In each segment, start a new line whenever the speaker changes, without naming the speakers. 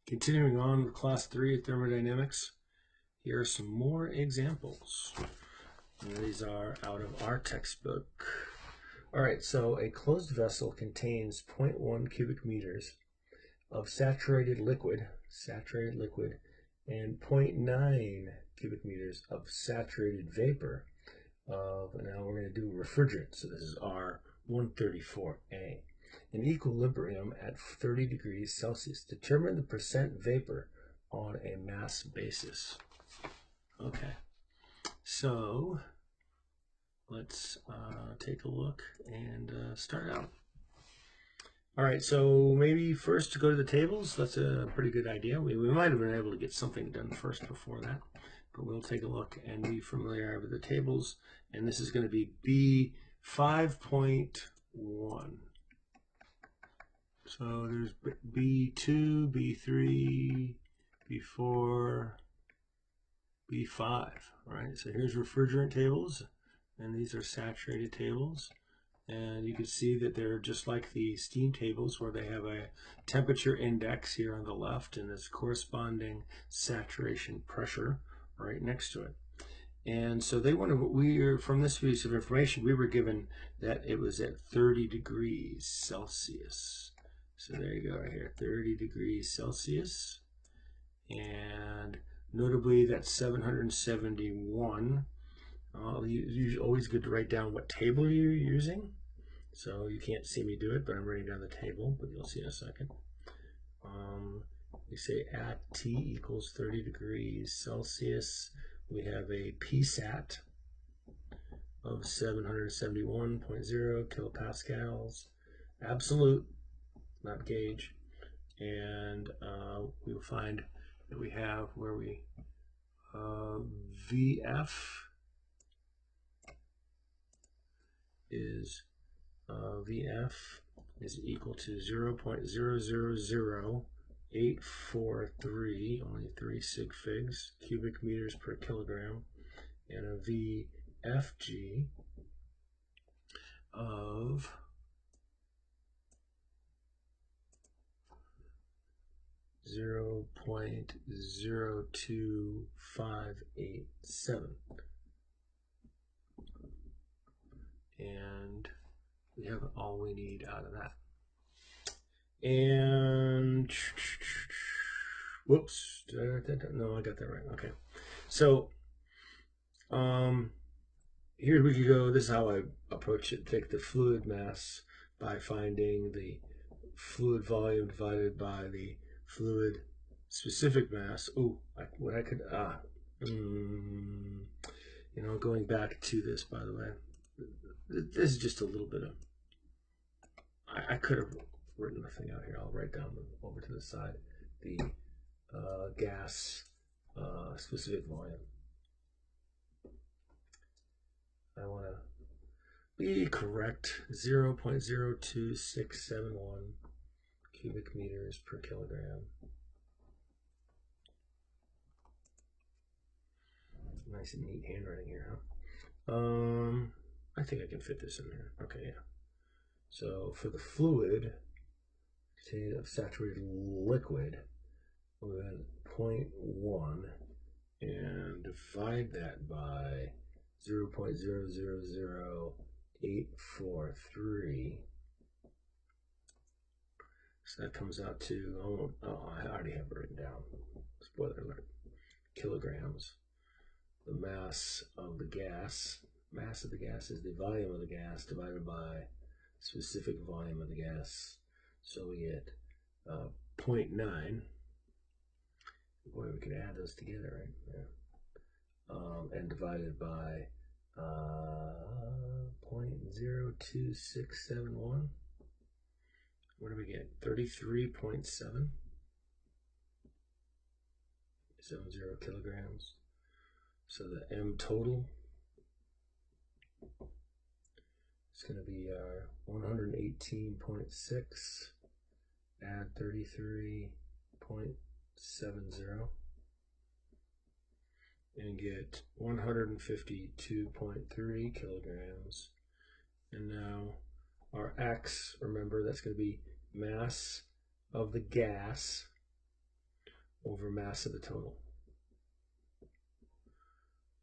Continuing on with Class 3 of Thermodynamics, here are some more examples. And these are out of our textbook. All right, so a closed vessel contains 0.1 cubic meters of saturated liquid, and 0.9 cubic meters of saturated vapor now we're going to do refrigerant. So this is R134A. In equilibrium at 30 degrees Celsius. Determine the percent vapor on a mass basis. Okay, so let's take a look and start out. All right, so maybe first to go to the tables. That's a pretty good idea. We might have been able to get something done first before that, but we'll take a look and be familiar with the tables. And this is going to be B5.1. So there's B2, B3, B4, B5, right? So here's refrigerant tables, and these are saturated tables. And you can see that they're just like the steam tables where they have a temperature index here on the left and this corresponding saturation pressure right next to it. And so from this piece of information, we were given that it was at 30 degrees Celsius. So there you go right here, 30 degrees Celsius. And notably that's 771. It's always good to write down what table you're using. So you can't see me do it, but I'm writing down the table, but you'll see in a second. We say at T equals 30 degrees Celsius. We have a PSAT of 771.0 kilopascals, absolute, not gauge. And we will find that we have where we VF is equal to 0.000843, only 3 sig figs, cubic meters per kilogram, and a VFG of 0.02587. And we have all we need out of that. And whoops, did I write that down? No, I got that right. Okay, so here we could go. This is how I approach it. Take the fluid mass by finding the fluid volume divided by the fluid specific mass. Going back to this, by the way, this is just a little bit of, I could have written the thing out here. I'll write down over to the side the gas specific volume. I want to be correct. 0.02671 cubic meters per kilogram. Nice and neat handwriting here, huh? I think I can fit this in there. Okay, yeah. So for the fluid of saturated liquid, we're going to 0.1 and divide that by 0.000843. So that comes out to, I already have it written down. Spoiler alert. Kilograms. The mass of the gas is the volume of the gas divided by specific volume of the gas. So we get 0.9. Boy, we could add those together, right? Yeah. And divided by 0.02671. What do we get? 33.7. 70 kilograms. So the M total is going to be 118.6, add 33.70, and get 152.3 kilograms. And now our X, remember, that's going to be mass of the gas over mass of the total.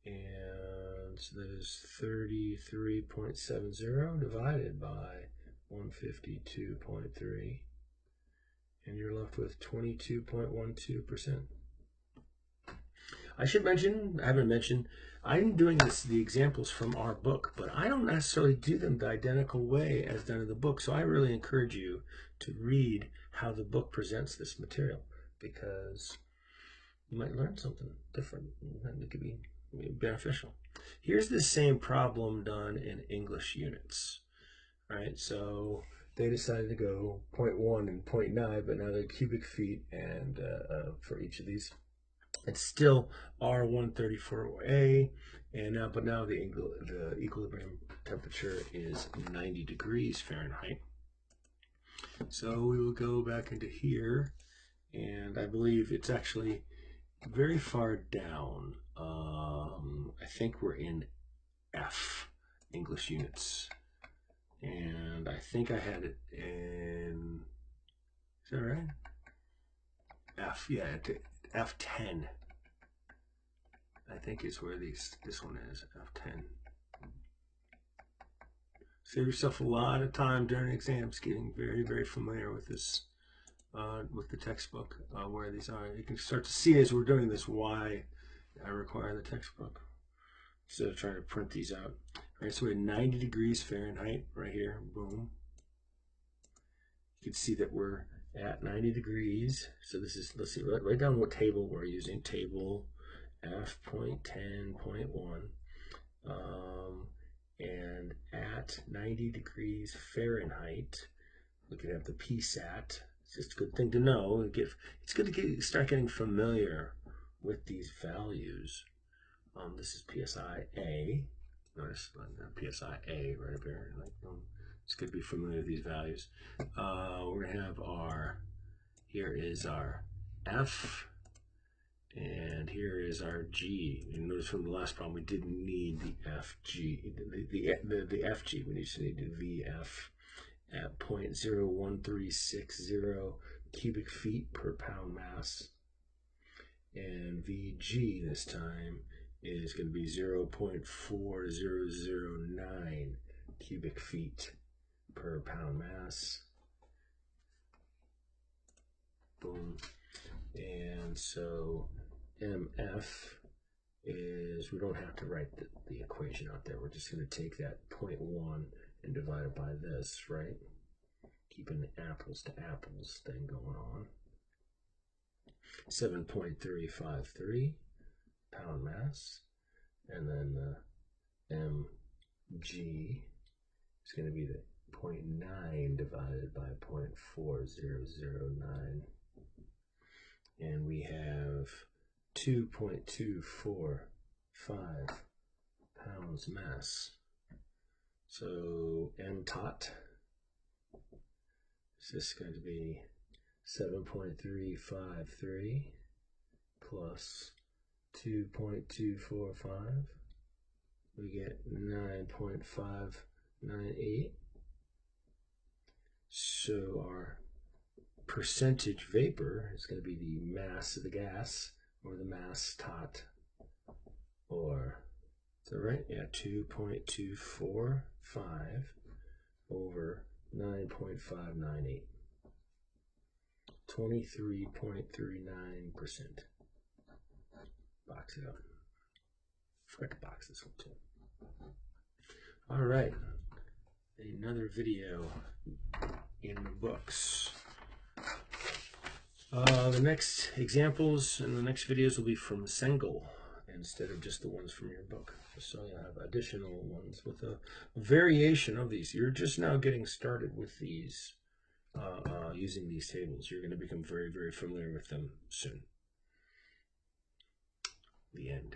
And so that is 33.70 divided by 152.3. And you're left with 22.12%. I should mention, I haven't mentioned, I'm doing the examples from our book, but I don't necessarily do them the identical way as done in the book. So I really encourage you to read how the book presents this material, because you might learn something different and it could be beneficial. Here's the same problem done in English units. All right, so they decided to go 0.1 and 0.9, but now they're cubic feet, and for each of these, it's still R134A, and now, but now the equilibrium temperature is 90 degrees Fahrenheit. So we will go back into here, and I believe it's actually very far down. I think we're in F, English units. And I think I had it in, is that right? F, yeah, F10. I think is where this one is, F10. Save yourself a lot of time during exams getting very, very familiar with this, with the textbook, where these are. You can start to see as we're doing this why I require the textbook instead of trying to print these out. All right, so we're at 90 degrees Fahrenheit right here, boom. You can see that we're at 90 degrees. So this is, let's see, write down what table we're using. Table F.10.1. And at 90 degrees Fahrenheit, we could have the PSAT. It's just a good thing to know. It's good to start getting familiar with these values. This is PSI-A. Notice PSI-A right up here. It's good to be familiar with these values. We're going to have here is our F, and here is our G. You notice from the last problem we didn't need the FG, the FG. We just needed VF at 0.01360 cubic feet per pound mass. And VG this time is going to be 0.4009 cubic feet per pound mass. Boom. And so MF is, we don't have to write the equation out there. We're just going to take that 0.1 and divide it by this, right? Keeping the apples to apples thing going on. 7.353 pound mass. And then the mg is going to be the 0.9 divided by 0.4009. And we have 2.245 pounds mass. So m tot is this going to be 7.353 plus 2.245. We get 9.598. So our percentage vapor is going to be the mass of the gas, or the mass tot, or, is that right? Yeah, 2.245 over 9.598. 23.39%. Box it up. Forgot to box this one too. All right, another video in the books. The next examples and the next videos will be from Sengel instead of just the ones from your book. So you'll have additional ones with a variation of these. You're just now getting started with these, using these tables. You're going to become very, very familiar with them soon. The end.